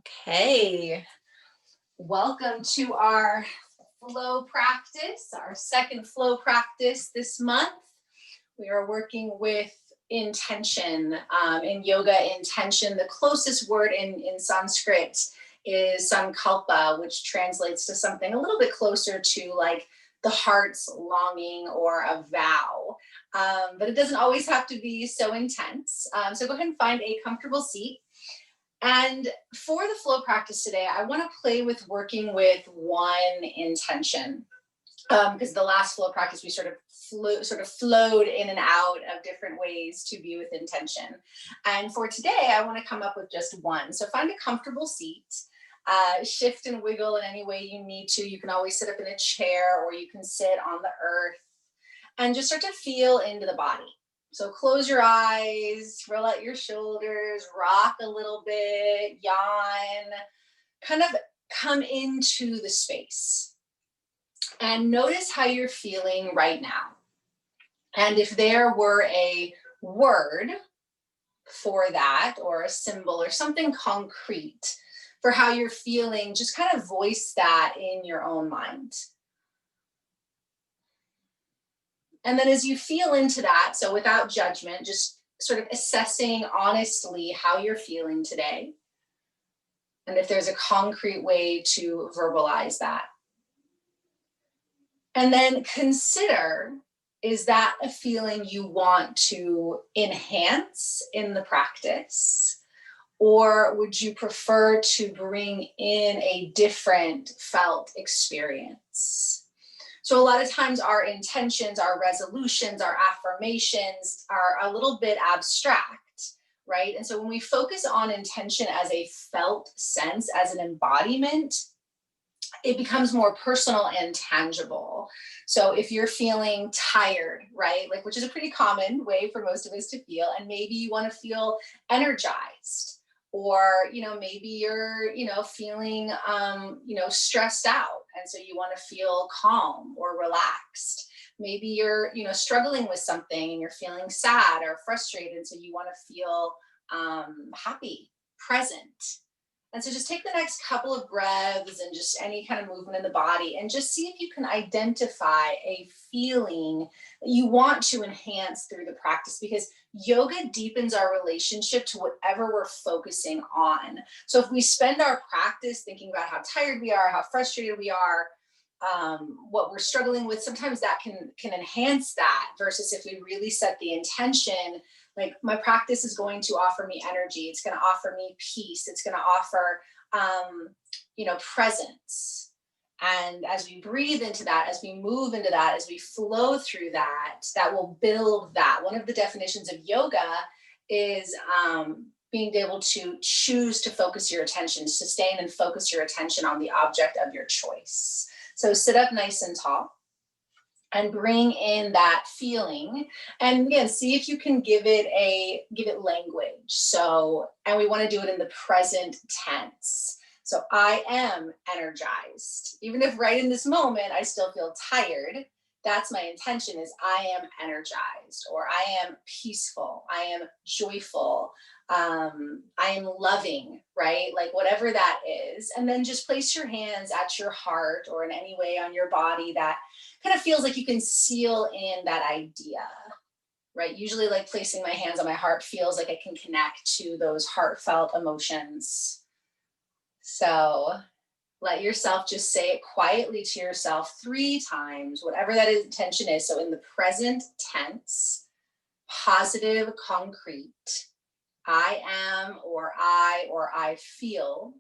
Okay, welcome to our flow practice, our second flow practice this month. We are working with intention. In yoga, intention, the closest word in Sanskrit is sankalpa, which translates to something a little bit closer to like the heart's longing or a vow. But it doesn't always have to be so intense. So go ahead and find a comfortable seat. And for the flow practice today, I want to play with working with one intention. Because the last flow practice, we sort of flowed in and out of different ways to be with intention. And for today, I want to come up with just one. So find a comfortable seat, shift and wiggle in any way you need to. You can always sit up in a chair or you can sit on the earth and just start to feel into the body. So close your eyes, roll out your shoulders, rock a little bit, yawn, kind of come into the space. And notice how you're feeling right now. And if there were a word for that or a symbol or something concrete for how you're feeling, just kind of voice that in your own mind. And then as you feel into that, so without judgment, just sort of assessing honestly how you're feeling today. And if there's a concrete way to verbalize that. And then consider, is that a feeling you want to enhance in the practice? Or would you prefer to bring in a different felt experience? So a lot of times our intentions, our resolutions, our affirmations are a little bit abstract, right? And so when we focus on intention as a felt sense, as an embodiment, it becomes more personal and tangible. So if you're feeling tired, right, like which is a pretty common way for most of us to feel, and maybe you want to feel energized. Or, maybe you're, feeling, stressed out. And so you want to feel calm or relaxed. Maybe you're, struggling with something and you're feeling sad or frustrated. So you want to feel happy, present. And so just take the next couple of breaths and just any kind of movement in the body and just see if you can identify a feeling that you want to enhance through the practice, because yoga deepens our relationship to whatever we're focusing on. So if we spend our practice thinking about how tired we are, how frustrated we are, what we're struggling with, sometimes that can enhance that, versus if we really set the intention, like my practice is going to offer me energy. It's going to offer me peace. It's going to offer, presence. And as we breathe into that, as we move into that, as we flow through that, that will build that. One of the definitions of yoga is being able to choose to focus your attention, sustain and focus your attention on the object of your choice. So sit up nice and tall. And bring in that feeling, and again, see if you can give it language. So, and we want to do it in the present tense. So I am energized, even if right in this moment I still feel tired. That's my intention, is I am energized, or I am peaceful, I am joyful, I am loving, right? Like whatever that is. And then just place your hands at your heart or in any way on your body that kind of feels like you can seal in that idea, right? Usually like placing my hands on my heart feels like I can connect to those heartfelt emotions. So let yourself just say it quietly to yourself 3 times, whatever that intention is. So in the present tense, positive, concrete, I am, or I feel,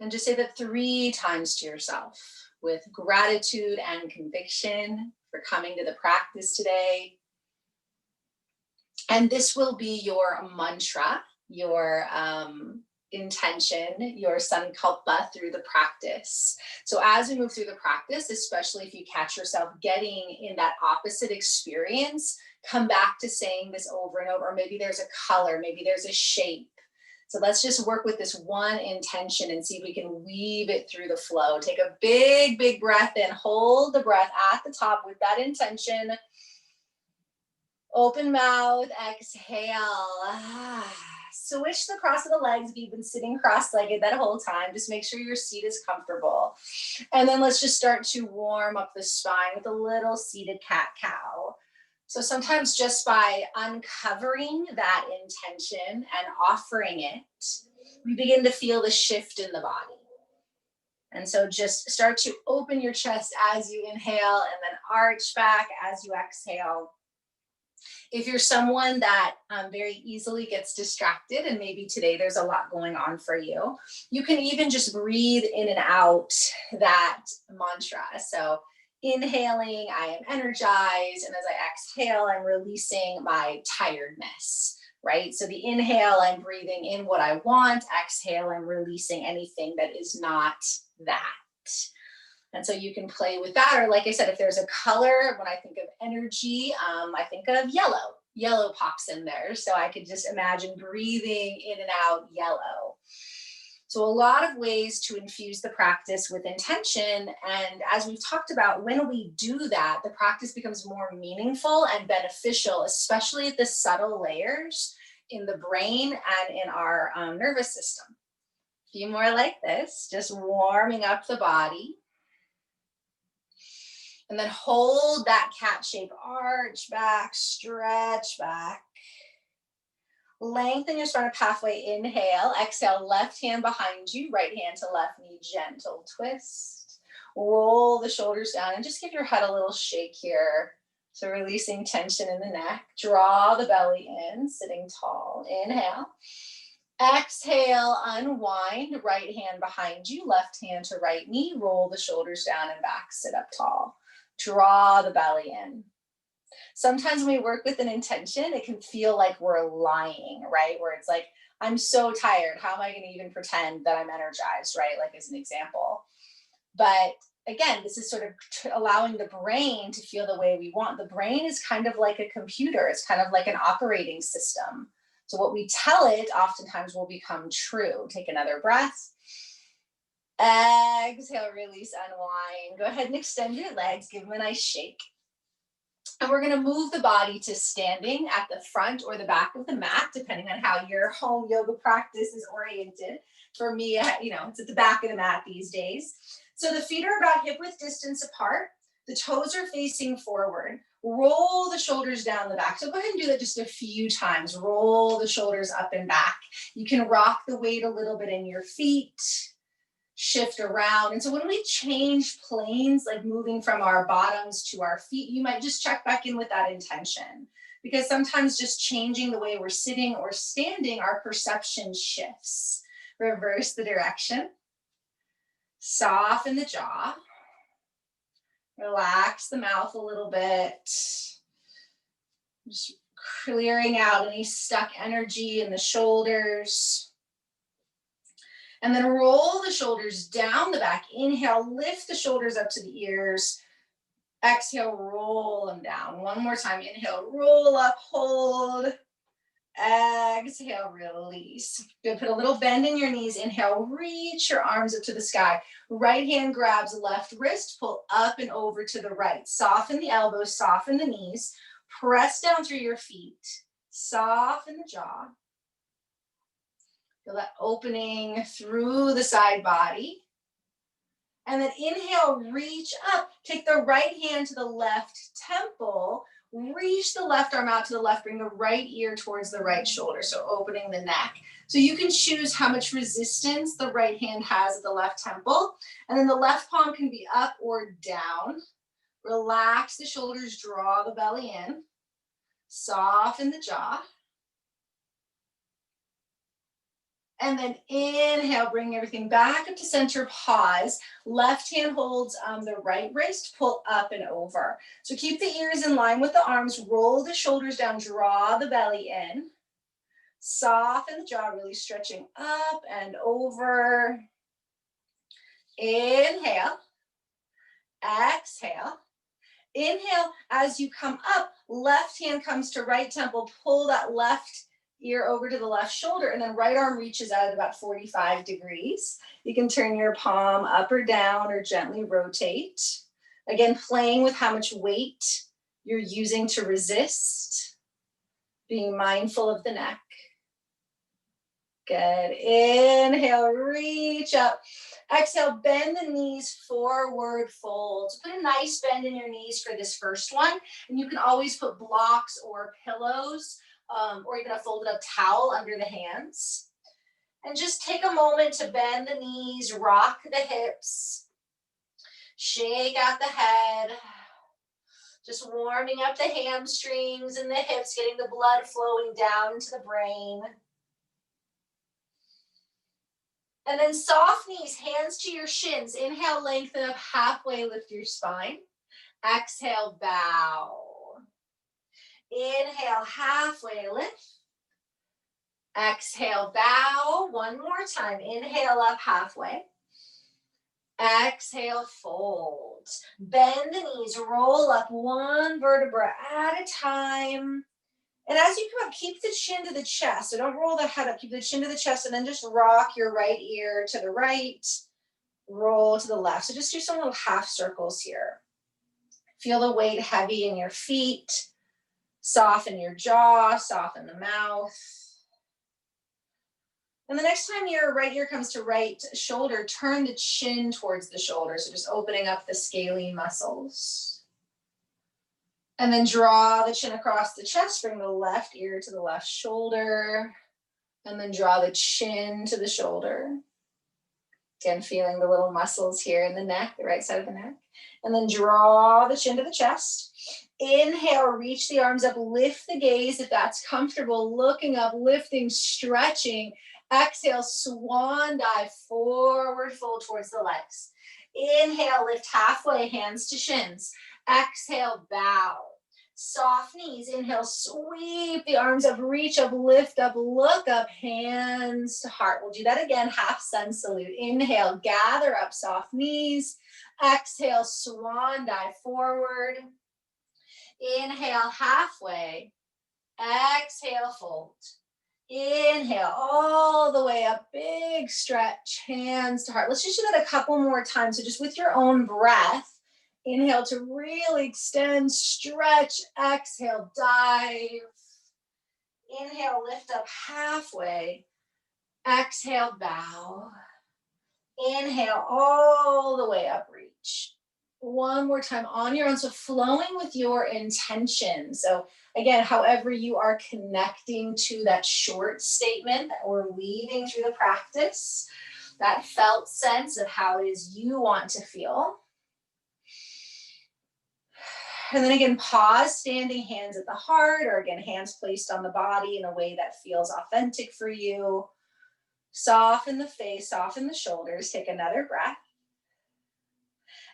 and just say that 3 times to yourself with gratitude and conviction for coming to the practice today. And this will be your mantra, your intention, your sankalpa through the practice. So as we move through the practice, especially if you catch yourself getting in that opposite experience, come back to saying this over and over. Or maybe there's a color, maybe there's a shape. So let's just work with this one intention and see if we can weave it through the flow. Take a big, big breath in, hold the breath at the top with that intention. Open mouth, exhale. Switch the cross of the legs if you've been sitting cross-legged that whole time. Just make sure your seat is comfortable. And then let's just start to warm up the spine with a little seated cat-cow. So sometimes just by uncovering that intention and offering it, we begin to feel the shift in the body. And so just start to open your chest as you inhale and then arch back as you exhale. If you're someone that very easily gets distracted, and maybe today there's a lot going on for you, you can even just breathe in and out that mantra. So inhaling, I am energized, and as I exhale, I'm releasing my tiredness, right? So the inhale, I'm breathing in what I want. Exhale, I'm releasing anything that is not that. And so you can play with that. Or like I said, if there's a color, when I think of energy, I think of yellow. Yellow pops in there. So I could just imagine breathing in and out yellow. So a lot of ways to infuse the practice with intention. And as we've talked about, when we do that, the practice becomes more meaningful and beneficial, especially at the subtle layers in the brain and in our nervous system. A few more like this, just warming up the body. And then hold that cat shape, arch back, stretch back. Lengthen your spinal pathway, inhale, exhale, left hand behind you, right hand to left knee, gentle twist. Roll the shoulders down and just give your head a little shake here. So releasing tension in the neck, draw the belly in, sitting tall, inhale. Exhale, unwind, right hand behind you, left hand to right knee, roll the shoulders down and back, sit up tall. Draw the belly in. Sometimes when we work with an intention, it can feel like we're lying, right? Where it's like, I'm so tired. How am I going to even pretend that I'm energized, right? Like as an example. But again, this is sort of allowing the brain to feel the way we want. The brain is kind of like a computer. It's kind of like an operating system. So what we tell it oftentimes will become true. Take another breath. Exhale, release, unwind. Go ahead and extend your legs. Give them a nice shake. And we're going to move the body to standing at the front or the back of the mat, depending on how your home yoga practice is oriented. For me, it's at the back of the mat these days. So the feet are about hip width distance apart. The toes are facing forward. Roll the shoulders down the back. So go ahead and do that just a few times. Roll the shoulders up and back. You can rock the weight a little bit in your feet. Shift around. And so when we change planes, like moving from our bottoms to our feet, you might just check back in with that intention. Because sometimes just changing the way we're sitting or standing, our perception shifts. Reverse the direction. Soften the jaw. Relax the mouth a little bit. Just clearing out any stuck energy in the shoulders. And then roll the shoulders down the back. Inhale, lift the shoulders up to the ears. Exhale, roll them down. One more time. Inhale, roll up, hold. Exhale, release. Good. Put a little bend in your knees. Inhale, reach your arms up to the sky. Right hand grabs left wrist, pull up and over to the right. Soften the elbows, soften the knees. Press down through your feet. Soften the jaw. Feel that opening through the side body. And then inhale, reach up. Take the right hand to the left temple. Reach the left arm out to the left. Bring the right ear towards the right shoulder. So opening the neck. So you can choose how much resistance the right hand has at the left temple. And then the left palm can be up or down. Relax the shoulders, draw the belly in. Soften the jaw. And then inhale, bring everything back up to center, pause. Left hand holds the right wrist, pull up and over. So keep the ears in line with the arms, roll the shoulders down, draw the belly in. Soften the jaw, really stretching up and over. Inhale, exhale. Inhale, as you come up, left hand comes to right temple, pull that left ear over to the left shoulder, and then right arm reaches out at about 45 degrees. You can turn your palm up or down or gently rotate. Again, playing with how much weight you're using to resist, being mindful of the neck. Good. Inhale, reach up. Exhale, bend the knees, forward fold. Put a nice bend in your knees for this first one. And you can always put blocks or pillows or even a folded up towel under the hands. And just take a moment to bend the knees, rock the hips, shake out the head. Just warming up the hamstrings and the hips, getting the blood flowing down to the brain. And then soft knees, hands to your shins. Inhale, lengthen up halfway, lift your spine. Exhale, bow. Inhale, halfway lift. Exhale, bow. One more time. Inhale up halfway. Exhale, fold. Bend the knees, roll up one vertebra at a time. And as you come up, keep the chin to the chest. So don't roll the head up, keep the chin to the chest, and then just rock your right ear to the right, roll to the left. So just do some little half circles here. Feel the weight heavy in your feet, soften your jaw, soften the mouth. And the next time your right ear comes to right shoulder, turn the chin towards the shoulder. So just opening up the scalene muscles. And then draw the chin across the chest, bring the left ear to the left shoulder, and then draw the chin to the shoulder. Again, feeling the little muscles here in the neck, the right side of the neck. And then draw the chin to the chest. Inhale, reach the arms up, lift the gaze if that's comfortable, looking up, lifting, stretching. Exhale, swan dive, forward fold towards the legs. Inhale, lift halfway, hands to shins. Exhale, bow. Soft knees. Inhale, sweep the arms up, reach up, lift up, look up, hands to heart. We'll do that again, half sun salute. Inhale, gather up, soft knees. Exhale, swan dive forward. Inhale, halfway. Exhale, fold. Inhale, all the way up, big stretch, hands to heart. Let's just do that a couple more times. So just with your own breath. Inhale to really extend, stretch, exhale, dive. Inhale, lift up halfway. Exhale, bow. Inhale, all the way up, reach. One more time on your own, so flowing with your intention. So again, however you are connecting to that short statement that we're weaving through the practice, that felt sense of how it is you want to feel. And then again, pause, standing, hands at the heart, or again, hands placed on the body in a way that feels authentic for you. Soften the face, soften the shoulders, take another breath.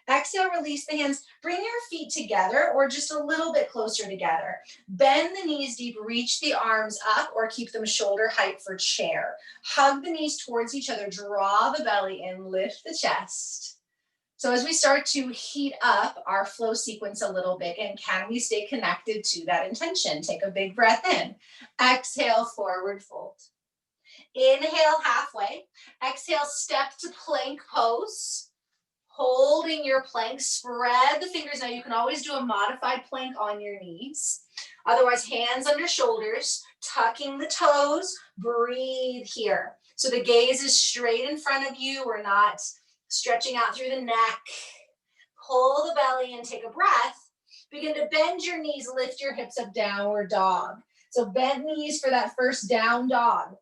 Exhale, release the hands. Bring your feet together or just a little bit closer together. Bend the knees deep, reach the arms up or keep them shoulder height for chair. Hug the knees towards each other, draw the belly in, lift the chest. So as we start to heat up our flow sequence a little bit, and can we stay connected to that intention? Take a big breath in. Exhale, forward fold. Inhale, halfway. Exhale, step to plank pose. Holding your plank, spread the fingers. Now you can always do a modified plank on your knees. Otherwise, hands under shoulders, tucking the toes, breathe here. So the gaze is straight in front of you. We're not stretching out through the neck. Pull the belly in, take a breath. Begin to bend your knees, lift your hips up, downward dog. So bend knees for that first down dog.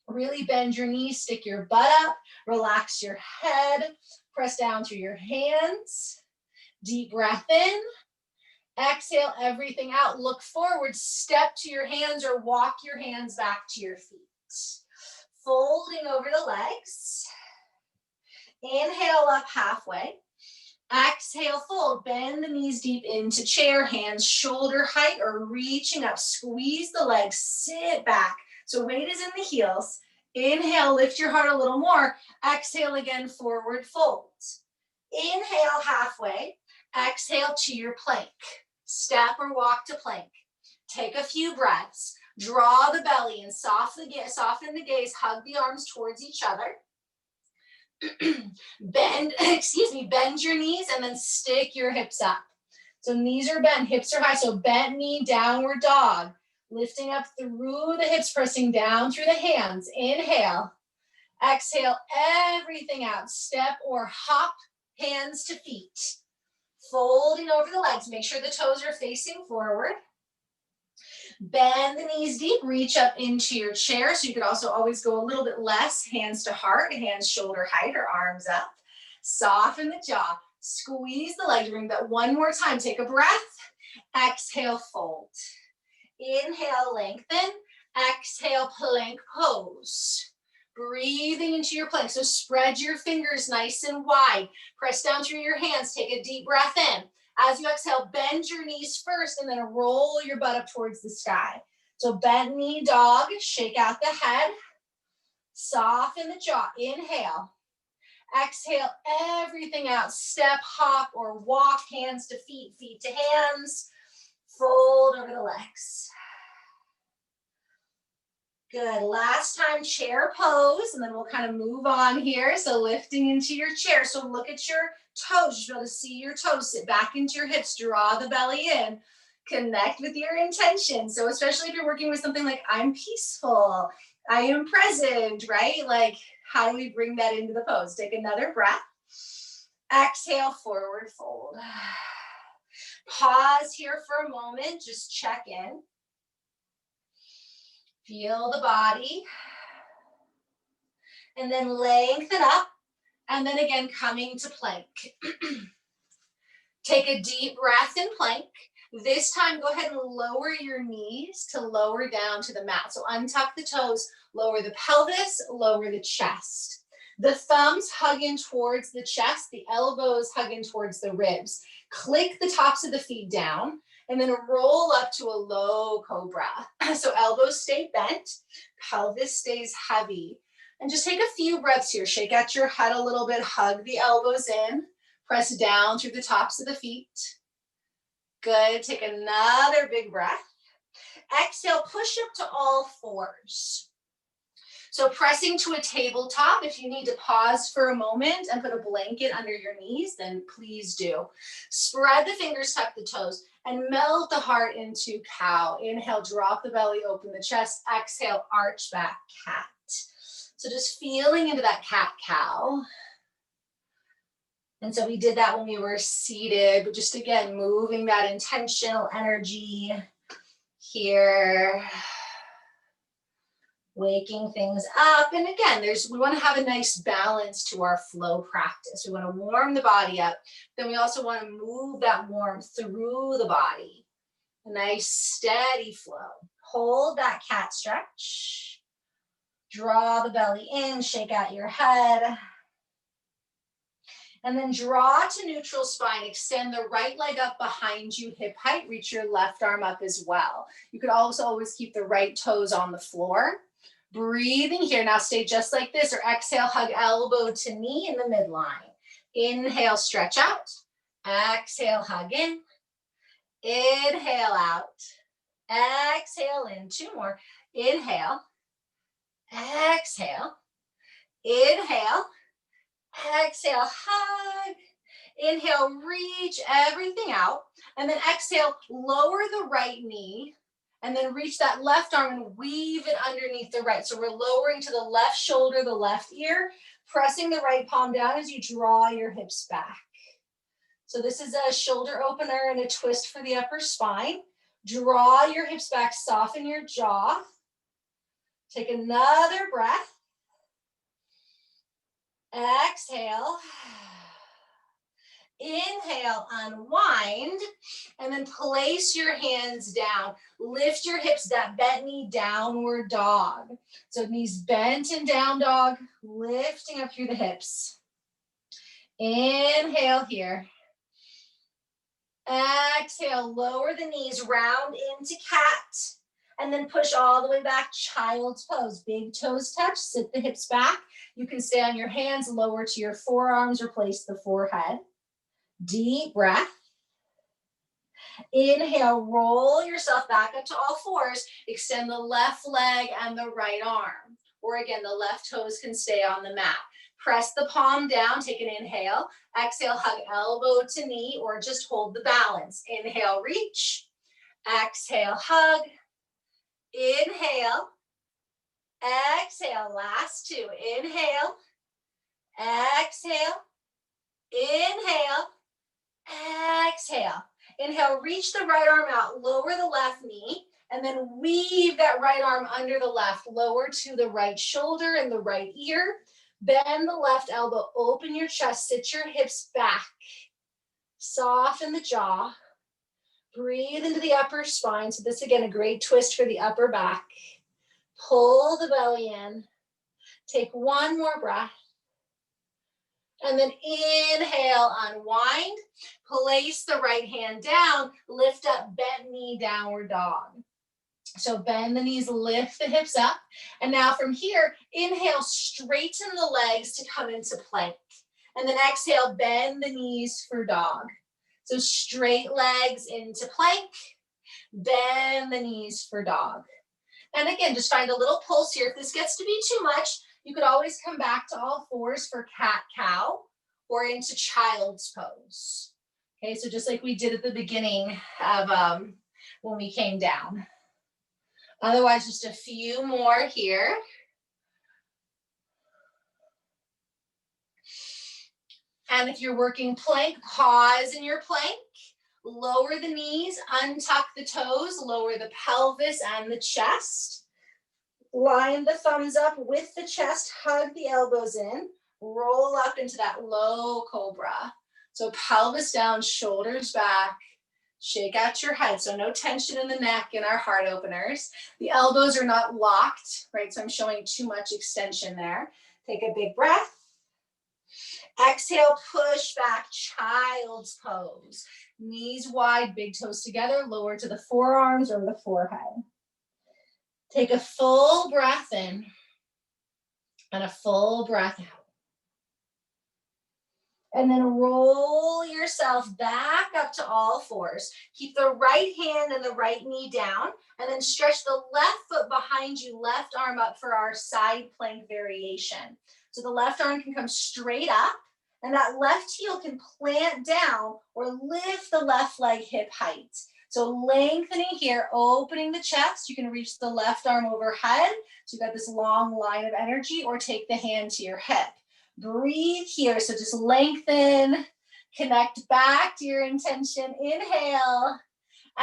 Really bend your knees, stick your butt up, relax your head, press down through your hands. Deep breath in. Exhale everything out. Look forward, step to your hands or walk your hands back to your feet. Folding over the legs. Inhale up halfway. Exhale, fold. Bend the knees deep into chair, hands shoulder height or reaching up. Squeeze the legs, sit back. So weight is in the heels. Inhale, lift your heart a little more. Exhale again, forward fold. Inhale, halfway. Exhale to your plank. Step or walk to plank. Take a few breaths. Draw the belly and soften the gaze. Hug the arms towards each other. Bend your knees and then stick your hips up. So knees are bent, hips are high. So bent knee, downward dog. Lifting up through the hips, pressing down through the hands. Inhale. Exhale everything out. Step or hop hands to feet. Folding over the legs. Make sure the toes are facing forward. Bend the knees deep. Reach up into your chair. So you could also always go a little bit less. Hands to heart, hands shoulder height or arms up. Soften the jaw. Squeeze the legs. Bring that one more time. Take a breath. Exhale, fold. Inhale, lengthen. Exhale, plank pose. Breathing into your plank. So spread your fingers nice and wide. Press down through your hands. Take a deep breath in. As you exhale, bend your knees first and then roll your butt up towards the sky. So bent knee dog. Shake out the head. Soften the jaw. Inhale. Exhale everything out. Step, hop, or walk. Hands to feet, feet to hands. Fold over the legs. Good. Last time, chair pose, and then we'll kind of move on here. So lifting into your chair. So look at your toes. You should be able to see your toes. Sit back into your hips. Draw the belly in. Connect with your intention. So especially if you're working with something like I'm peaceful, I am present, right? Like, how do we bring that into the pose? Take another breath. Exhale, forward fold. Pause here for a moment. Just check in. Feel the body. And then lengthen up. And then again, coming to plank. Take a deep breath in plank. This time, go ahead and lower your knees to lower down to the mat. So untuck the toes, lower the pelvis, lower the chest. The thumbs hug in towards the chest, the elbows hug in towards the ribs. Click the tops of the feet down, and then roll up to a low cobra. So elbows stay bent, pelvis stays heavy. And just take a few breaths here. Shake out your head a little bit, hug the elbows in, press down through the tops of the feet. Good, take another big breath. Exhale, push up to all fours. So pressing to a tabletop. If you need to pause for a moment and put a blanket under your knees, then please do. Spread the fingers, tuck the toes, and melt the heart into cow. Inhale, drop the belly, open the chest. Exhale, arch back, cat. So just feeling into that cat-cow. And so we did that when we were seated, but just again, moving that intentional energy here. Waking things up. And again, we want to have a nice balance to our flow practice. We want to warm the body up. Then we also want to move that warmth through the body. A nice steady flow. Hold that cat stretch. Draw the belly in, shake out your head. And then draw to neutral spine. Extend the right leg up behind you, hip height. Reach your left arm up as well. You could also always keep the right toes on the floor. Breathing here. Now stay just like this, or exhale, hug elbow to knee in the midline. Inhale, stretch out. Exhale, hug in. Inhale out. Exhale in. Two more. Inhale. Exhale. Inhale. Exhale, hug. Inhale, reach everything out. And then exhale, lower the right knee. And then reach that left arm and weave it underneath the right. So we're lowering to the left shoulder, the left ear, pressing the right palm down as you draw your hips back. So this is a shoulder opener and a twist for the upper spine. Draw your hips back, soften your jaw. Take another breath. Exhale. Inhale, unwind, and then place your hands down. Lift your hips, that bent knee, downward dog. So knees bent and down dog, lifting up through the hips. Inhale here. Exhale, lower the knees, round into cat, and then push all the way back, child's pose. Big toes touch, sit the hips back. You can stay on your hands, lower to your forearms, or place the forehead. Deep breath. Inhale, roll yourself back up to all fours. Extend the left leg and the right arm. Or again, the left toes can stay on the mat. Press the palm down, take an inhale. Exhale, hug elbow to knee, or just hold the balance. Inhale, reach. Exhale, hug. Inhale, exhale, last two. Inhale, exhale, inhale, exhale. Inhale, reach the right arm out, lower the left knee, and then weave that right arm under the left, lower to the right shoulder and the right ear. Bend the left elbow, open your chest, sit your hips back. Soften the jaw. Breathe into the upper spine. So this, again, a great twist for the upper back. Pull the belly in. Take one more breath. And then inhale, unwind. Place the right hand down. Lift up, bent knee, downward dog. So bend the knees, lift the hips up. And now from here, inhale, straighten the legs to come into plank. And then exhale, bend the knees for dog. So straight legs into plank, bend the knees for dog. And again, just find a little pulse here. If this gets to be too much, you could always come back to all fours for cat-cow or into child's pose. Okay, so just like we did at the beginning of when we came down. Otherwise, just a few more here. And if you're working plank, pause in your plank. Lower the knees, untuck the toes, lower the pelvis and the chest. Line the thumbs up with the chest, hug the elbows in, roll up into that low cobra. So pelvis down, shoulders back, shake out your head. So no tension in the neck in our heart openers. The elbows are not locked, right? So I'm showing too much extension there. Take a big breath. Exhale, push back, child's pose. Knees wide, big toes together, lower to the forearms or the forehead. Take a full breath in and a full breath out. And then roll yourself back up to all fours. Keep the right hand and the right knee down, and then stretch the left foot behind you, left arm up for our side plank variation. So the left arm can come straight up, and that left heel can plant down or lift the left leg hip height. So lengthening here, opening the chest. You can reach the left arm overhead. So you've got this long line of energy, or take the hand to your hip. Breathe here. So just lengthen, connect back to your intention. Inhale.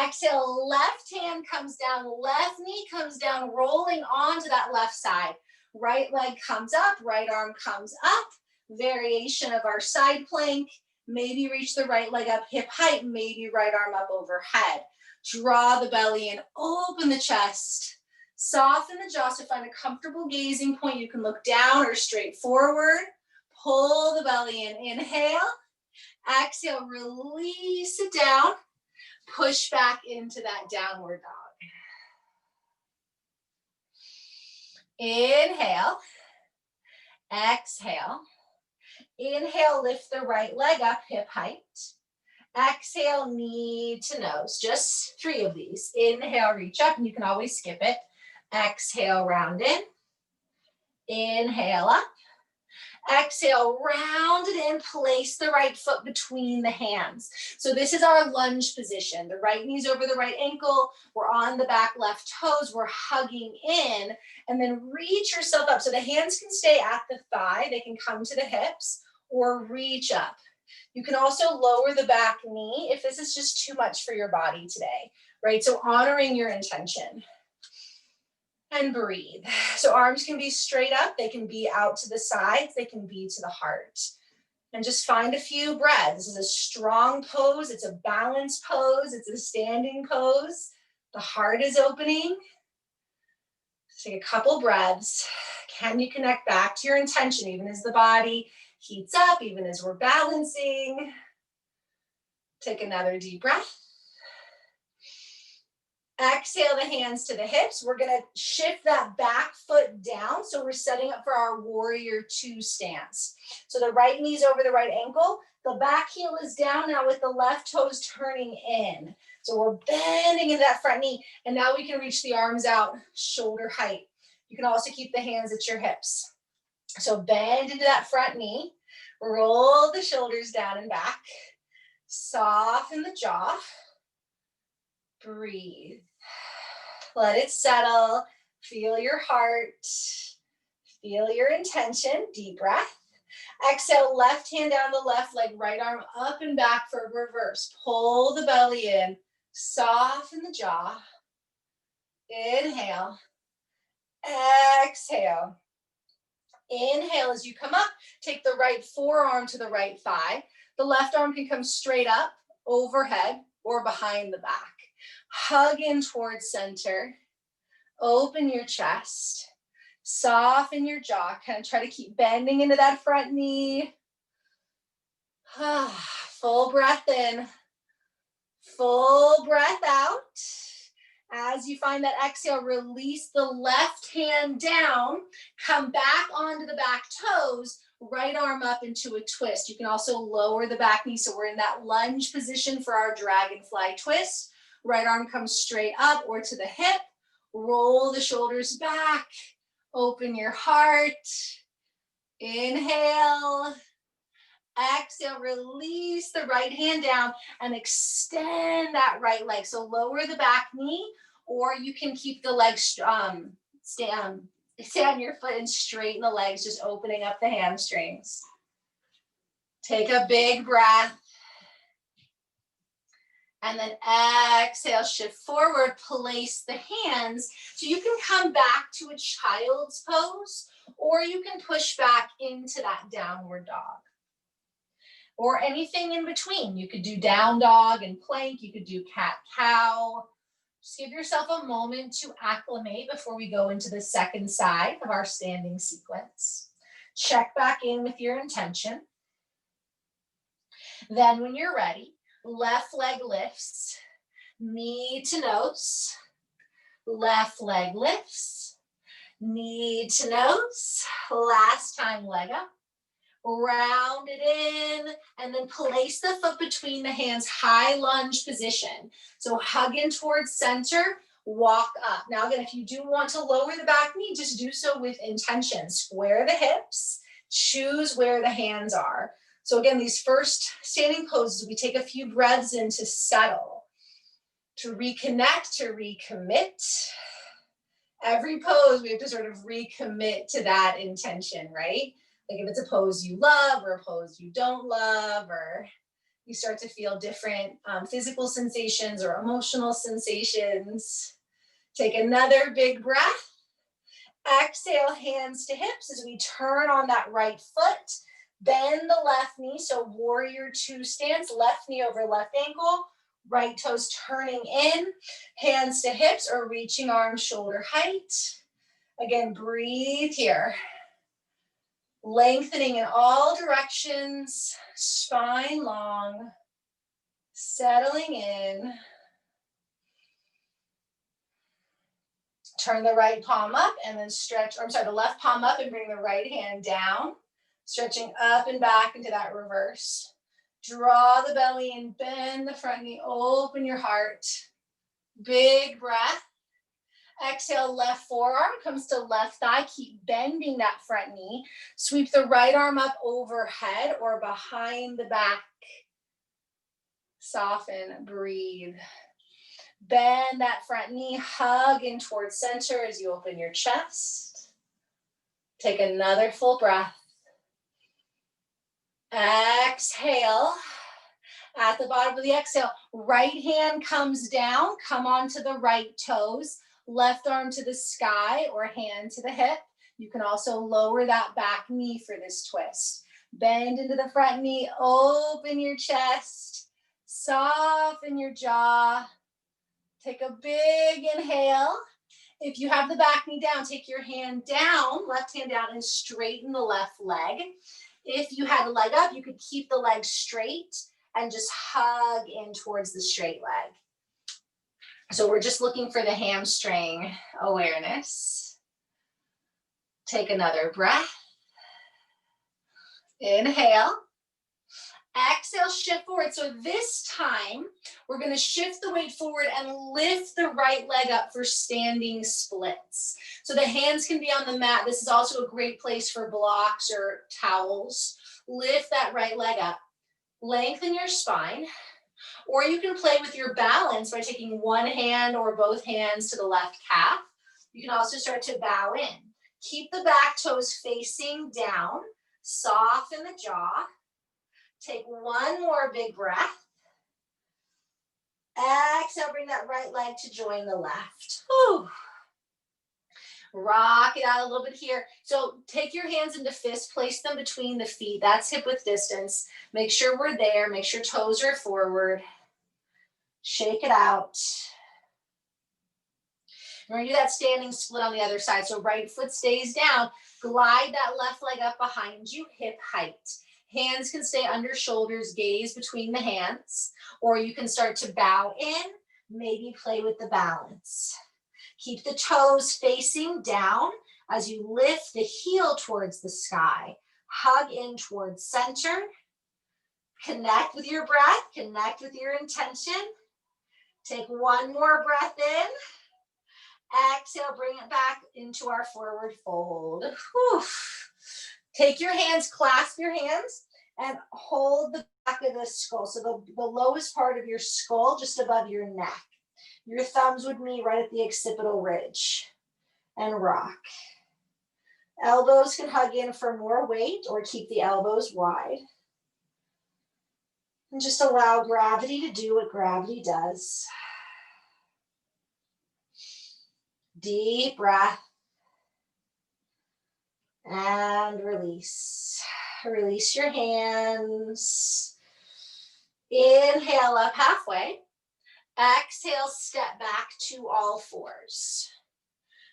Exhale, left hand comes down, left knee comes down, rolling onto that left side. Right leg comes up, right arm comes up. Variation of our side plank. Maybe reach the right leg up hip height, maybe right arm up overhead. Draw the belly in, open the chest. Soften the jaw, so find a comfortable gazing point. You can look down or straight forward. Pull the belly in, inhale. Exhale, release it down. Push back into that downward dog. Inhale. Exhale. Inhale, lift the right leg up, hip height. Exhale, knee to nose. Just 3 of these. Inhale, reach up, and you can always skip it. Exhale, round in. Inhale up. Exhale, round it in, place the right foot between the hands. So this is our lunge position. The right knee's over the right ankle. We're on the back left toes. We're hugging in, and then reach yourself up. So the hands can stay at the thigh. They can come to the hips or reach up. You can also lower the back knee if this is just too much for your body today, right? So honoring your intention. And breathe. So arms can be straight up, they can be out to the sides, they can be to the heart. And just find a few breaths. This is a strong pose, it's a balanced pose, it's a standing pose. The heart is opening. Just take a couple breaths. Can you connect back to your intention even as the body heats up, even as we're balancing? Take another deep breath. Exhale the hands to the hips. We're going to shift that back foot down. So we're setting up for our warrior 2 stance. So the right knee's over the right ankle. The back heel is down now with the left toes turning in. So we're bending into that front knee. And now we can reach the arms out, shoulder height. You can also keep the hands at your hips. So bend into that front knee. Roll the shoulders down and back. Soften the jaw. Breathe. Let it settle. Feel your heart. Feel your intention. Deep breath. Exhale, left hand down the left leg, right arm up and back for reverse. Pull the belly in. Soften the jaw. Inhale. Exhale. Inhale as you come up. Take the right forearm to the right thigh. The left arm can come straight up, overhead, or behind the back. Hug in towards center. Open your chest. Soften your jaw. Kind of try to keep bending into that front knee. Full breath in. Full breath out. As you find that exhale, release the left hand down. Come back onto the back toes. Right arm up into a twist. You can also lower the back knee. So we're in that lunge position for our dragonfly twist. Right arm comes straight up or to the hip. Roll the shoulders back. Open your heart. Inhale. Exhale, release the right hand down and extend that right leg. So lower the back knee, or you can keep the legs, stay on your foot and straighten the legs, just opening up the hamstrings. Take a big breath. And then exhale, shift forward, place the hands. So you can come back to a child's pose, or you can push back into that downward dog. Or anything in between. You could do down dog and plank. You could do cat-cow. Just give yourself a moment to acclimate before we go into the second side of our standing sequence. Check back in with your intention. Then when you're ready, left leg lifts, knee to nose. Left leg lifts, knee to nose. Last time, leg up. Round it in, and then place the foot between the hands, high lunge position. So hug in towards center, walk up. Now again, if you do want to lower the back knee, just do so with intention. Square the hips, choose where the hands are. So again, these first standing poses, we take a few breaths in to settle, to reconnect, to recommit. Every pose, we have to sort of recommit to that intention, right? Like if it's a pose you love or a pose you don't love, or you start to feel different physical sensations or emotional sensations. Take another big breath. Exhale, hands to hips as we turn on that right foot. Bend the left knee, so warrior two stance, left knee over left ankle, right toes turning in, hands to hips or reaching arms shoulder height. Again, breathe here. Lengthening in all directions, spine long, settling in. Turn the right palm up and then stretch, or I'm sorry, the left palm up and bring the right hand down, stretching up and back into that reverse. Draw the belly in, bend the front knee, open your heart. Big breath. Exhale, left forearm comes to left thigh. Keep bending that front knee. Sweep the right arm up overhead or behind the back. Soften, breathe. Bend that front knee, hug in towards center as you open your chest. Take another full breath. Exhale. At the bottom of the exhale, right hand comes down, come onto the right toes. Left arm to the sky or hand to the hip. You can also lower that back knee for this twist. Bend into the front knee, open your chest, soften your jaw. Take a big inhale. If you have the back knee down, take your hand down, left hand down, and straighten the left leg. If you had the leg up, you could keep the leg straight and just hug in towards the straight leg. So we're just looking for the hamstring awareness. Take another breath. Inhale. Exhale, shift forward. So this time, we're going to shift the weight forward and lift the right leg up for standing splits. So the hands can be on the mat. This is also a great place for blocks or towels. Lift that right leg up. Lengthen your spine. Or you can play with your balance by taking one hand or both hands to the left calf. You can also start to bow in. Keep the back toes facing down. Soften the jaw. Take one more big breath. Exhale, bring that right leg to join the left. Whew. Rock it out a little bit here. So take your hands into fist, place them between the feet. That's hip width distance. Make sure we're there. Make sure toes are forward. Shake it out. We're gonna do that standing split on the other side. So right foot stays down. Glide that left leg up behind you, hip height. Hands can stay under shoulders, gaze between the hands, or you can start to bow in, maybe play with the balance. Keep the toes facing down as you lift the heel towards the sky. Hug in towards center. Connect with your breath, connect with your intention. Take one more breath in. Exhale, bring it back into our forward fold. Whew. Take your hands, clasp your hands, and hold the back of the skull. So the lowest part of your skull, just above your neck. Your thumbs would meet right at the occipital ridge. And rock. Elbows can hug in for more weight or keep the elbows wide. And just allow gravity to do what gravity does. Deep breath. And release. Release your hands. Inhale up halfway. Exhale, step back to all fours.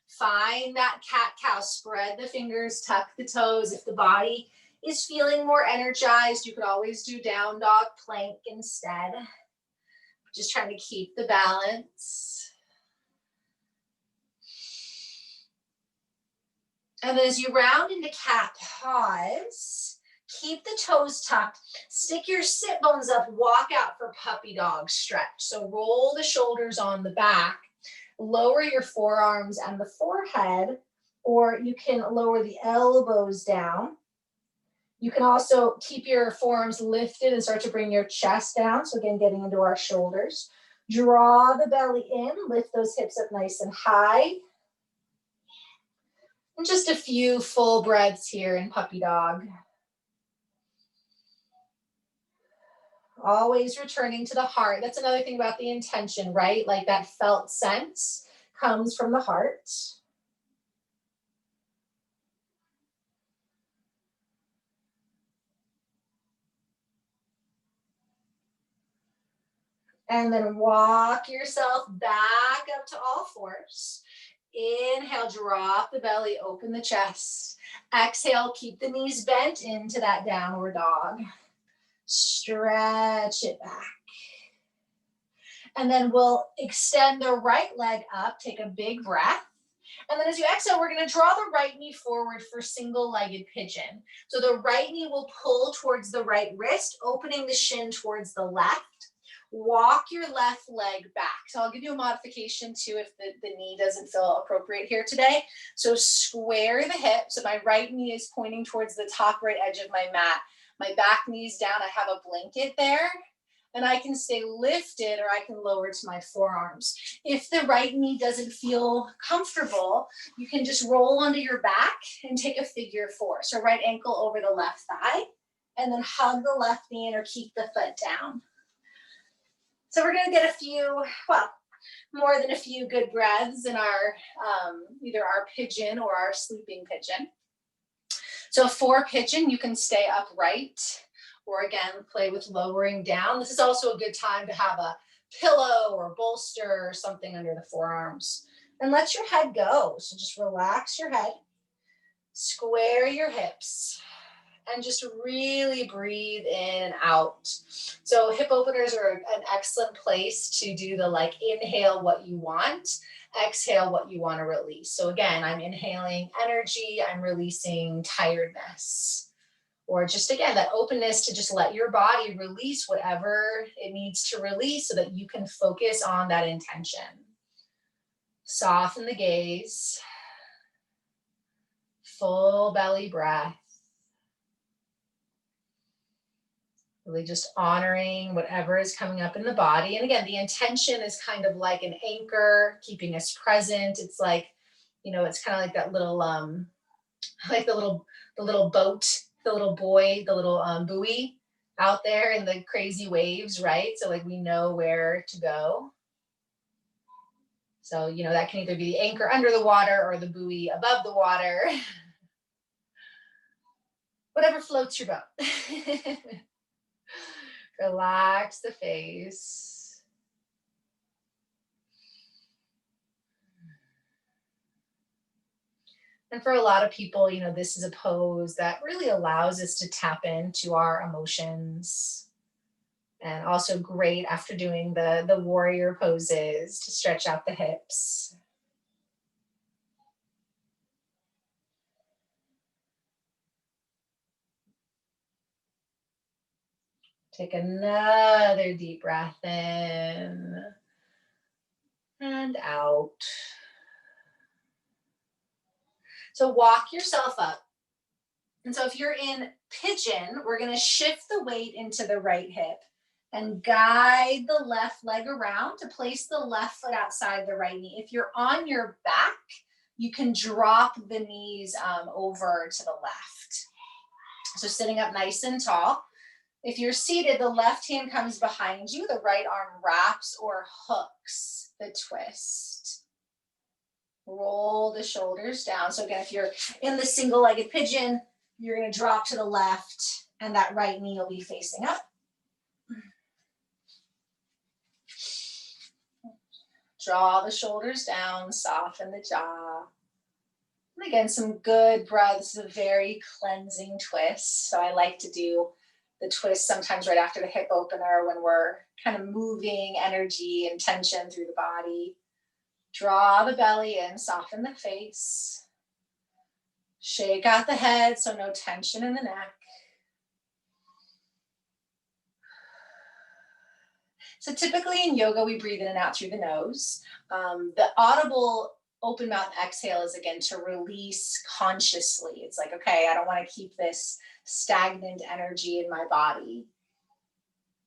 Find that cat-cow. Spread the fingers, tuck the toes. If the body is feeling more energized, you could always do down dog plank instead. Just trying to keep the balance. And then as you round into cat paws, keep the toes tucked. Stick your sit bones up, walk out for puppy dog stretch. So roll the shoulders on the back, lower your forearms and the forehead, or you can lower the elbows down. You can also keep your forearms lifted and start to bring your chest down. So again, getting into our shoulders. Draw the belly in, lift those hips up nice and high. And just a few full breaths here in puppy dog. Always returning to the heart. That's another thing about the intention, right? Like that felt sense comes from the heart. And then walk yourself back up to all fours. Inhale, drop the belly, open the chest. Exhale, keep the knees bent into that downward dog. Stretch it back. And then we'll extend the right leg up, take a big breath. And then as you exhale, we're gonna draw the right knee forward for single-legged pigeon. So the right knee will pull towards the right wrist, opening the shin towards the left. Walk your left leg back. So I'll give you a modification too if the knee doesn't feel appropriate here today. So square the hips. So my right knee is pointing towards the top right edge of my mat. My back knee's down. I have a blanket there. And I can stay lifted or I can lower to my forearms. If the right knee doesn't feel comfortable, you can just roll onto your back and take a figure four. So right ankle over the left thigh, and then hug the left knee in or keep the foot down. So we're gonna get a few, well, more than a few good breaths in our, either our pigeon or our sleeping pigeon. So for pigeon, you can stay upright, or again, play with lowering down. This is also a good time to have a pillow or bolster or something under the forearms. And let your head go. So just relax your head, square your hips, and just really breathe in and out. So hip openers are an excellent place to do the like inhale what you want, exhale what you want to release. So again, I'm inhaling energy, I'm releasing tiredness. Or just again, that openness to just let your body release whatever it needs to release so that you can focus on that intention. Soften the gaze. Full belly breath. Really just honoring whatever is coming up in the body. And again, the intention is kind of like an anchor, keeping us present. It's like, it's kind of like that little like the little boat, the little buoy, the little buoy out there in the crazy waves, right? So like we know where to go. So, that can either be the anchor under the water or the buoy above the water. Whatever floats your boat. Relax the face. And for a lot of people, this is a pose that really allows us to tap into our emotions. And also great after doing the warrior poses to stretch out the hips. Take another deep breath in and out. So walk yourself up. And so if you're in pigeon, we're going to shift the weight into the right hip and guide the left leg around to place the left foot outside the right knee. If you're on your back, you can drop the knees over to the left. So sitting up nice and tall. If you're seated, the left hand comes behind you, the right arm wraps or hooks the twist. Roll the shoulders down. So again, if you're in the single-legged pigeon, you're going to drop to the left and that right knee will be facing up. Draw the shoulders down, soften the jaw. And again, some good breath. This is a very cleansing twist. So I like to do the twist sometimes right after the hip opener when we're kind of moving energy and tension through the body. Draw the belly in, soften the face. Shake out the head, so no tension in the neck. So typically in yoga, we breathe in and out through the nose. The audible open mouth exhale is again to release consciously. It's like, okay, I don't want to keep this stagnant energy in my body.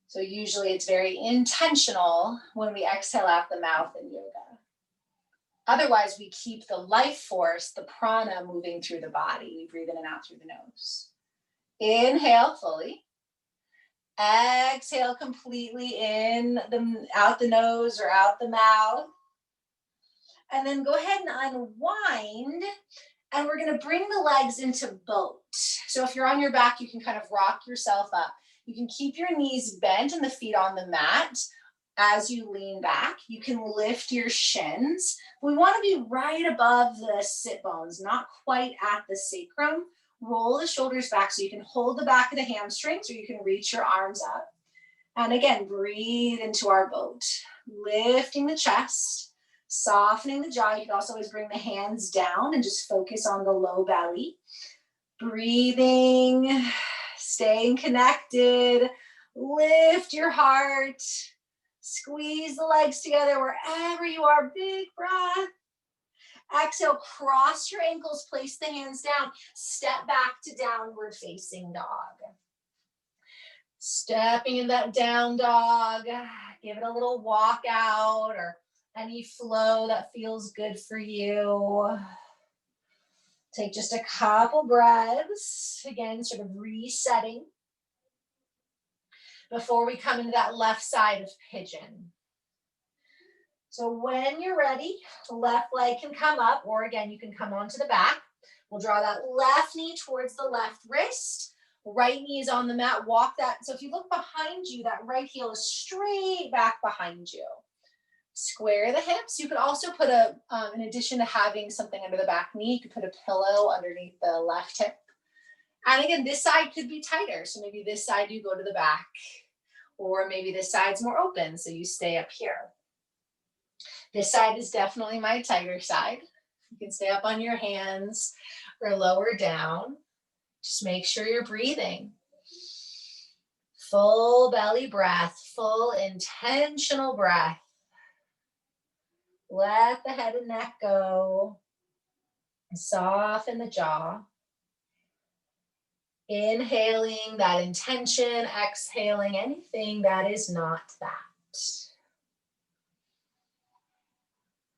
So usually it's very intentional when we exhale out the mouth in yoga. Otherwise, we keep the life force, the prana, moving through the body. We breathe in and out through the nose. Inhale fully. Exhale completely out the nose or out the mouth. And then go ahead and unwind. And we're going to bring the legs into boat. So if you're on your back, you can kind of rock yourself up. You can keep your knees bent and the feet on the mat. As you lean back, you can lift your shins. We want to be right above the sit bones, not quite at the sacrum. Roll the shoulders back so you can hold the back of the hamstrings or you can reach your arms up. And again, breathe into our boat, lifting the chest, softening the jaw. You can also always bring the hands down and just focus on the low belly. Breathing, staying connected, lift your heart. Squeeze the legs together wherever you are. Big breath. Exhale, cross your ankles, place the hands down. Step back to downward facing dog. Stepping in that down dog. Give it a little walk out or any flow that feels good for you. Take just a couple breaths. Again, sort of resetting. Before we come into that left side of pigeon. So when you're ready, the left leg can come up, or again, you can come onto the back. We'll draw that left knee towards the left wrist. Right knee is on the mat. Walk that. So if you look behind you, that right heel is straight back behind you. Square the hips. You could also put in addition to having something under the back knee, you could put a pillow underneath the left hip. And again, this side could be tighter. So maybe this side you go to the back, or maybe this side's more open, so you stay up here. This side is definitely my tighter side. You can stay up on your hands or lower down. Just make sure you're breathing. Full belly breath, full intentional breath. Let the head and neck go. Soften the jaw. Inhaling that intention, exhaling anything that is not that.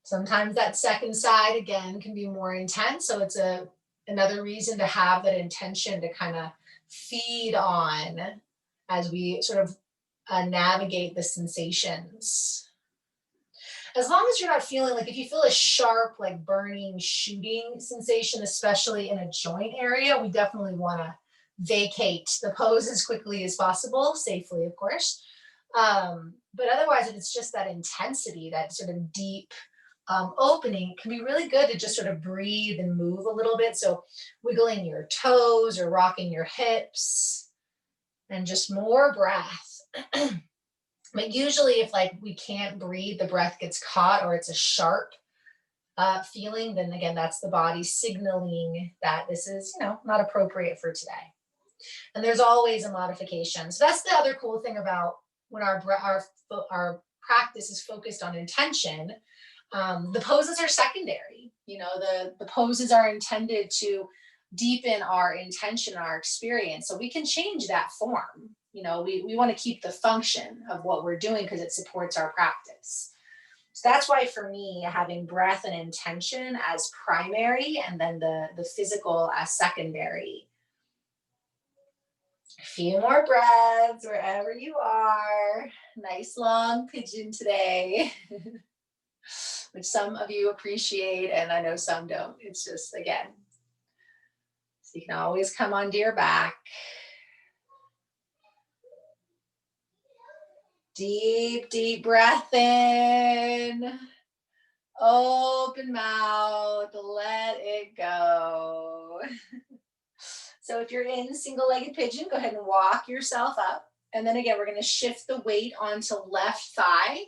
Sometimes that second side, again, can be more intense. So it's another reason to have that intention to kind of feed on as we sort of navigate the sensations. As long as you're not feeling like, if you feel a sharp, like burning, shooting sensation, especially in a joint area, we definitely want to vacate the pose as quickly as possible, safely, of course. But otherwise, if it's just that intensity, that sort of deep opening, it can be really good to just sort of breathe and move a little bit. So wiggling your toes or rocking your hips and just more breath. But usually if like we can't breathe, the breath gets caught or it's a sharp feeling, then again, that's the body signaling that this is, not appropriate for today. And there's always a modification. So that's the other cool thing about when our practice is focused on intention. The poses are secondary. The poses are intended to deepen our intention, our experience. So we can change that form. We want to keep the function of what we're doing because it supports our practice. So that's why for me, having breath and intention as primary and then the physical as secondary. A few more breaths wherever you are. Nice long pigeon today, which some of you appreciate and I know some don't. It's just, again, so you can always come onto your back. Deep, deep breath in. Open mouth, let it go. So if you're in single-legged pigeon, go ahead and walk yourself up. And then again, we're going to shift the weight onto left thigh.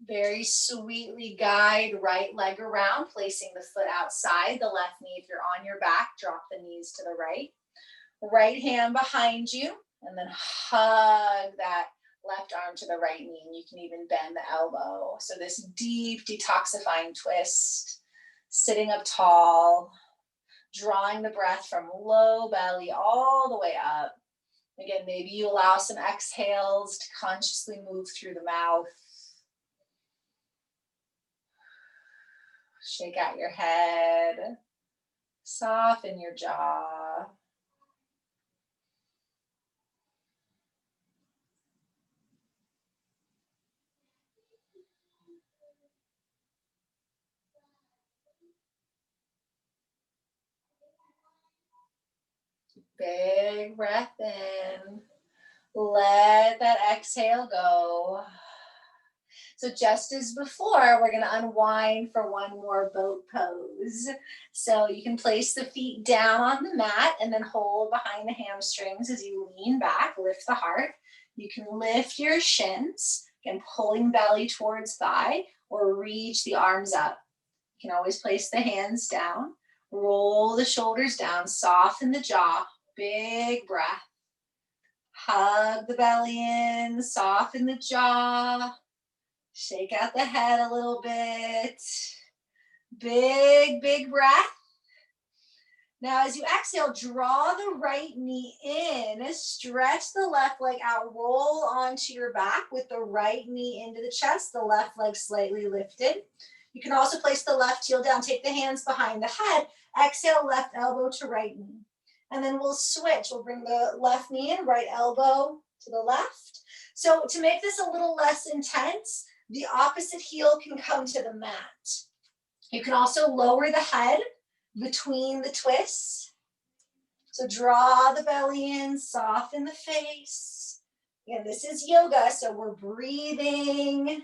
Very sweetly guide right leg around, placing the foot outside the left knee. If you're on your back, drop the knees to the right. Right hand behind you, and then hug that left arm to the right knee, and you can even bend the elbow. So this deep detoxifying twist, sitting up tall, drawing the breath from low belly all the way up. Again, maybe you allow some exhales to consciously move through the mouth. Shake out your head, soften your jaw. Big breath in. Let that exhale go. So just as before, we're going to unwind for one more boat pose. So you can place the feet down on the mat and then hold behind the hamstrings as you lean back, lift the heart. You can lift your shins, again, pulling belly towards thigh, or reach the arms up. You can always place the hands down, roll the shoulders down, soften the jaw, big breath. Hug the belly in, soften the jaw, shake out the head a little bit. Big, big breath. Now, as you exhale, draw the right knee in, stretch the left leg out, roll onto your back with the right knee into the chest, the left leg slightly lifted. You can also place the left heel down, take the hands behind the head, exhale, left elbow to right knee. And then we'll switch. We'll bring the left knee in, right elbow to the left. So to make this a little less intense, the opposite heel can come to the mat. You can also lower the head between the twists. So draw the belly in, soften the face. Again, this is yoga, so we're breathing. And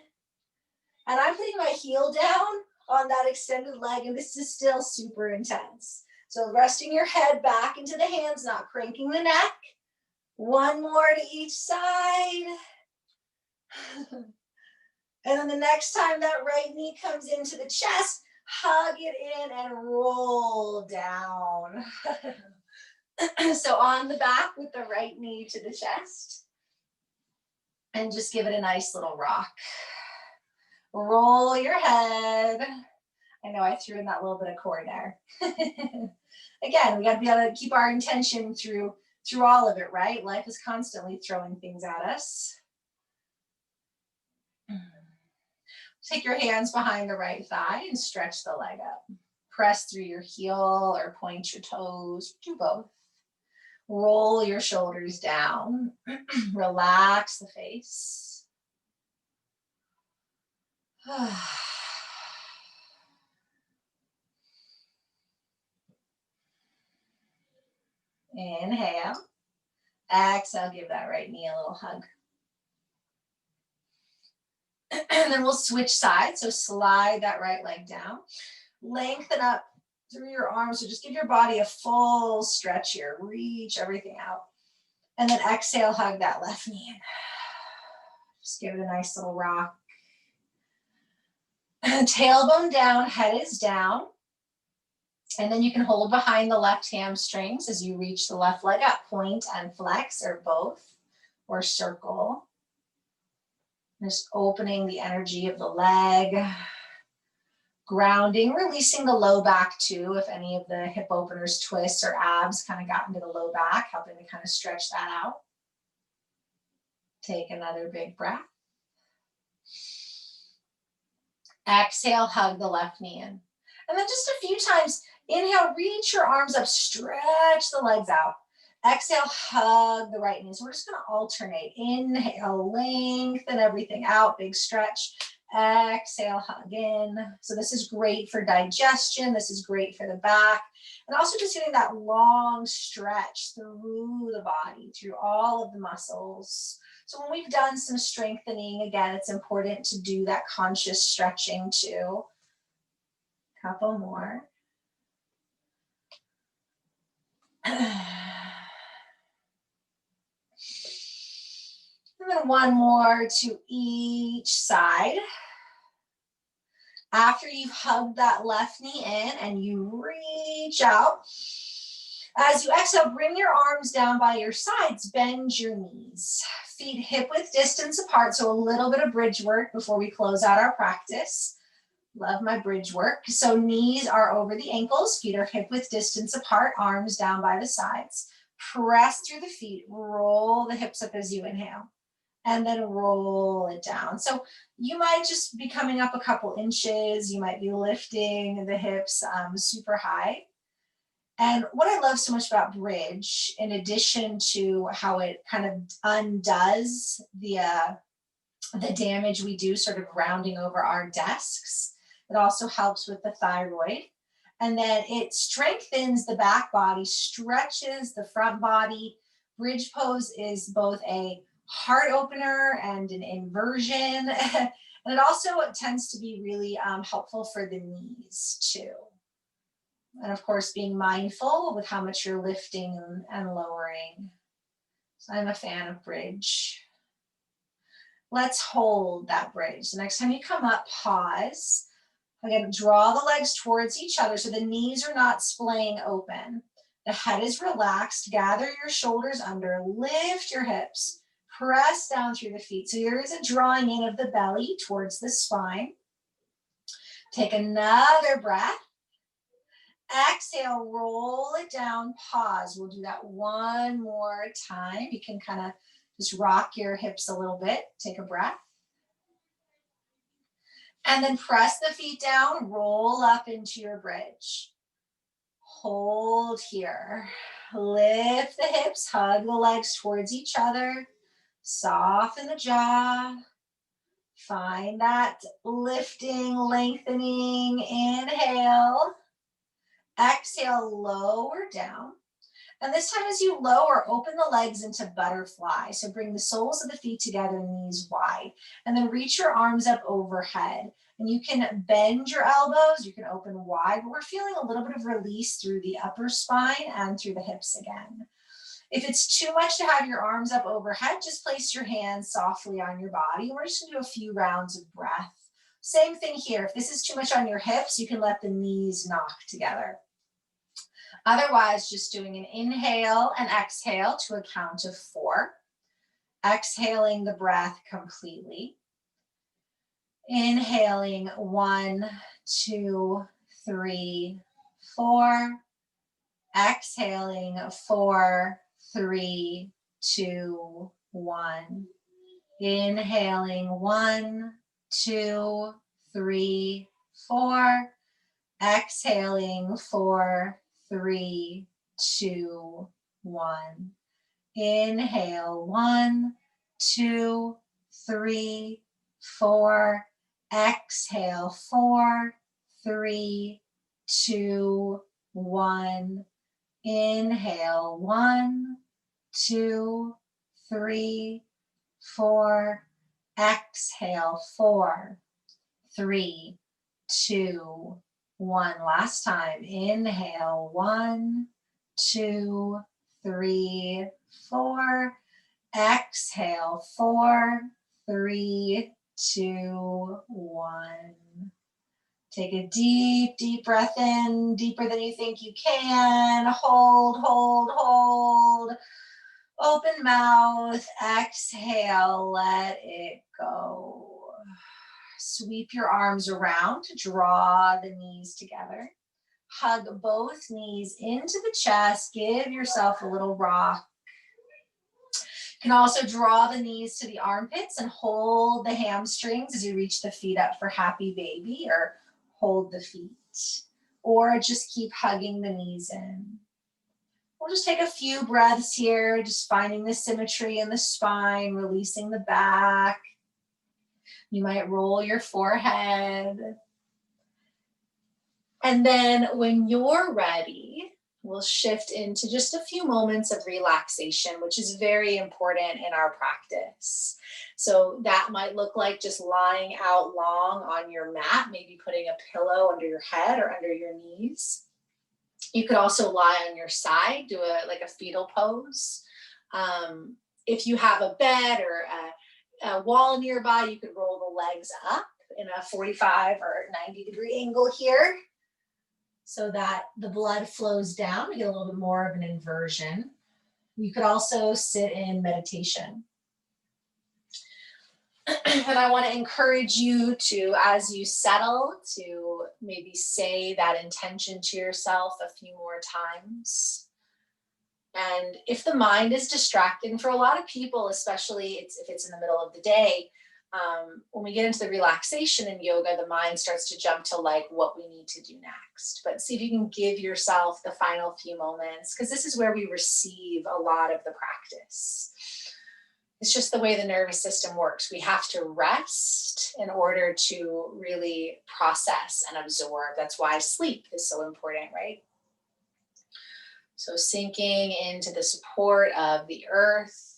I'm putting my heel down on that extended leg, and this is still super intense. So resting your head back into the hands, not cranking the neck. One more to each side. And then the next time that right knee comes into the chest, hug it in and roll down. So on the back with the right knee to the chest. And just give it a nice little rock. Roll your head. I know I threw in that little bit of core there. Again, we got to be able to keep our intention through through all of it, right? Life is constantly throwing things at us. Take your hands behind the right thigh and stretch the leg up. Press through your heel or point your toes, do both. Roll your shoulders down. Relax the face. Inhale. Exhale, give that right knee a little hug. And then we'll switch sides. So slide that right leg down. Lengthen up through your arms. So just give your body a full stretch here. Reach everything out. And then exhale, hug that left knee in. Just give it a nice little rock. Tailbone down, head is down. And then you can hold behind the left hamstrings as you reach the left leg up. Point and flex, or both, or circle. Just opening the energy of the leg. Grounding, releasing the low back too, if any of the hip openers, twists, or abs kind of got into the low back, helping to kind of stretch that out. Take another big breath. Exhale, hug the left knee in. And then just a few times, inhale, reach your arms up, stretch the legs out. Exhale, hug the right knee. So we're just gonna alternate. Inhale, lengthen everything out, big stretch. Exhale, hug in. So this is great for digestion. This is great for the back. And also just getting that long stretch through the body, through all of the muscles. So when we've done some strengthening, again, it's important to do that conscious stretching too. Couple more. And then one more to each side. After you've hugged that left knee in and you reach out, as you exhale, bring your arms down by your sides, bend your knees. Feet hip width distance apart, so a little bit of bridge work before we close out our practice. Love my bridge work. So knees are over the ankles, feet are hip width distance apart, arms down by the sides. Press through the feet, roll the hips up as you inhale, and then roll it down. So you might just be coming up a couple inches, you might be lifting the hips super high. And what I love so much about bridge, in addition to how it kind of undoes the damage we do sort of rounding over our desks, it also helps with the thyroid. And then it strengthens the back body, stretches the front body. Bridge pose is both a heart opener and an inversion. And it also tends to be really helpful for the knees too. And of course, being mindful with how much you're lifting and lowering. So I'm a fan of bridge. Let's hold that bridge. The next time you come up, pause. Again, draw the legs towards each other so the knees are not splaying open. The head is relaxed. Gather your shoulders under. Lift your hips. Press down through the feet. So there is a drawing in of the belly towards the spine. Take another breath. Exhale, roll it down, pause. We'll do that one more time. You can kind of just rock your hips a little bit. Take a breath. And then press the feet down, roll up into your bridge. Hold here. Lift the hips, hug the legs towards each other. Soften the jaw. Find that lifting, lengthening. Inhale. Exhale, lower down. And this time as you lower, open the legs into butterfly. So bring the soles of the feet together, knees wide. And then reach your arms up overhead. And you can bend your elbows, you can open wide, but we're feeling a little bit of release through the upper spine and through the hips again. If it's too much to have your arms up overhead, just place your hands softly on your body. We're just gonna do a few rounds of breath. Same thing here. If this is too much on your hips, you can let the knees knock together. Otherwise, just doing an inhale and exhale to a count of 4. Exhaling the breath completely. Inhaling 1, 2, 3, 4. Exhaling 4, 3, 2, 1. Inhaling 1, 2, 3, 4. Exhaling 4, 3, 2, 1. Inhale 1, 2, 3, 4. Exhale 4, 3, 2, 1. Inhale 1, 2, 3, 4. Exhale 4, 3, 2, 1. Last time. Inhale 1, 2, 3, 4. Exhale 4, 3, 2, 1. Take a deep, deep breath in, deeper than you think you can. Hold, hold, hold. Open mouth. Exhale, let it go. Sweep your arms around to draw the knees together. Hug both knees into the chest. Give yourself a little rock. You can also draw the knees to the armpits and hold the hamstrings as you reach the feet up for happy baby, or hold the feet, or just keep hugging the knees in. We'll just take a few breaths here, just finding the symmetry in the spine, releasing the back. You might roll your forehead. And then when you're ready, we'll shift into just a few moments of relaxation, which is very important in our practice. So that might look like just lying out long on your mat, maybe putting a pillow under your head or under your knees. You could also lie on your side, do like a fetal pose. If you have a bed or a wall nearby, you could roll the legs up in a 45 or 90-degree angle here, so that the blood flows down. We get a little bit more of an inversion. You could also sit in meditation. And I want to encourage you to, as you settle, to maybe say that intention to yourself a few more times. And if the mind is distracted, and for a lot of people, especially if it's in the middle of the day, when we get into the relaxation in yoga, the mind starts to jump to like what we need to do next. But see if you can give yourself the final few moments, because this is where we receive a lot of the practice. It's just the way the nervous system works. We have to rest in order to really process and absorb. That's why sleep is so important, right? So sinking into the support of the earth,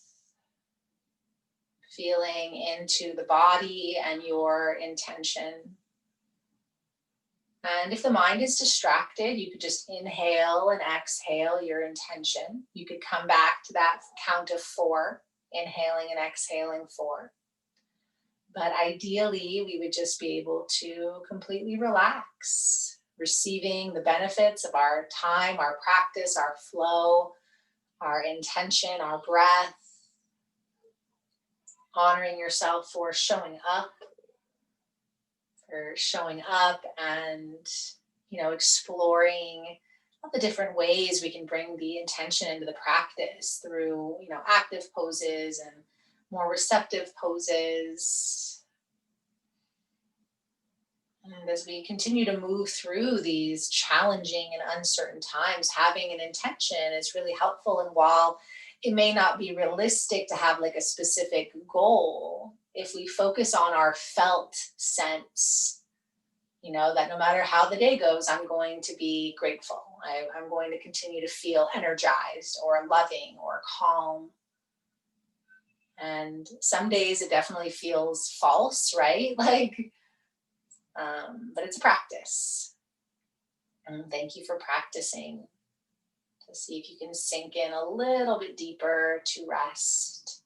feeling into the body and your intention. And if the mind is distracted, you could just inhale and exhale your intention. You could come back to that count of 4, inhaling and exhaling 4. But ideally, we would just be able to completely relax, receiving the benefits of our time, our practice, our flow, our intention, our breath, honoring yourself for showing up and, exploring all the different ways we can bring the intention into the practice through, active poses and more receptive poses. And as we continue to move through these challenging and uncertain times, having an intention is really helpful. And while it may not be realistic to have like a specific goal, if we focus on our felt sense, that no matter how the day goes, I'm going to be grateful. I'm going to continue to feel energized or loving or calm. And some days it definitely feels false, right? But it's a practice. And thank you for practicing to see if you can sink in a little bit deeper to rest.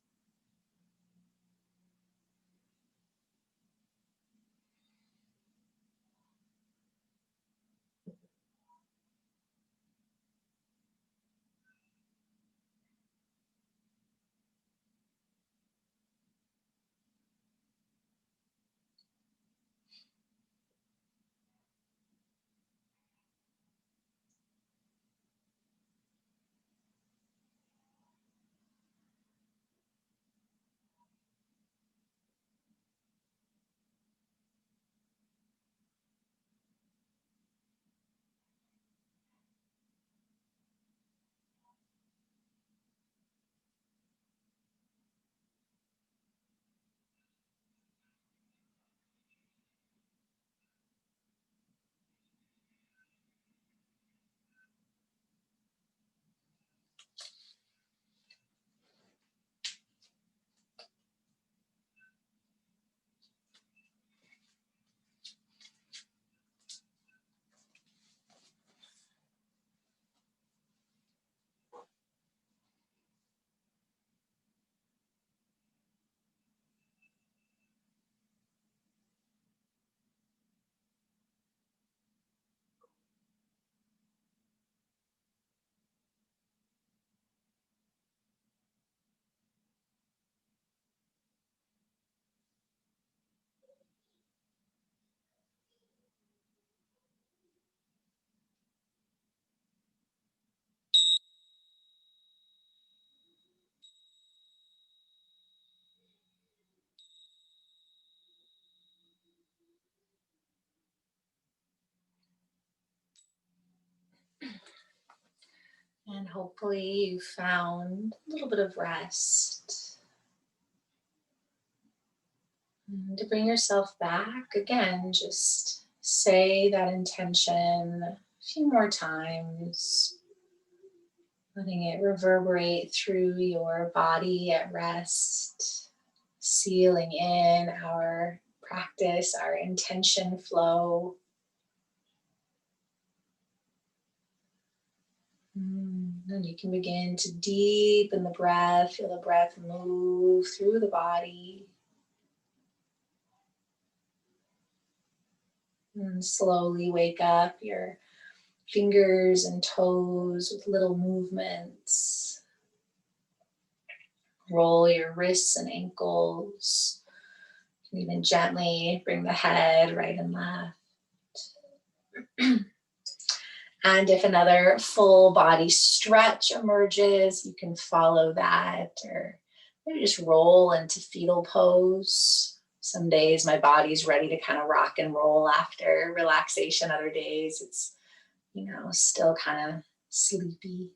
And hopefully you found a little bit of rest. And to bring yourself back, again, just say that intention a few more times, letting it reverberate through your body at rest, sealing in our practice, our intention flow. And you can begin to deepen the breath, feel the breath move through the body. And slowly wake up your fingers and toes with little movements. Roll your wrists and ankles. You can even gently bring the head right and left. And if another full body stretch emerges, you can follow that, or maybe just roll into fetal pose. Some days my body's ready to kind of rock and roll after relaxation. Other days it's, still kind of sleepy.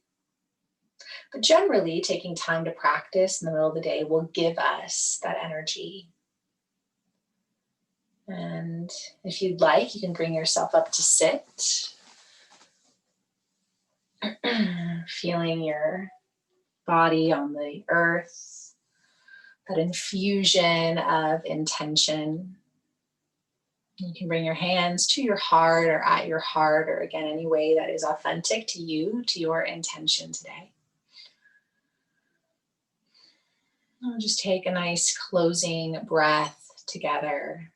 But generally, taking time to practice in the middle of the day will give us that energy. And if you'd like, you can bring yourself up to sit. Feeling your body on the earth, that infusion of intention. You can bring your hands to your heart or at your heart, or again, any way that is authentic to you, to your intention today. I'll just take a nice closing breath together.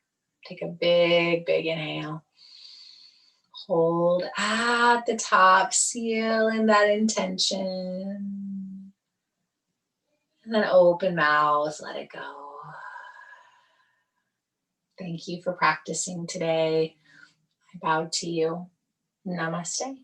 Take a big, big inhale. Hold at the top, seal in that intention. And then open mouth, let it go. Thank you for practicing today. I bow to you. Namaste.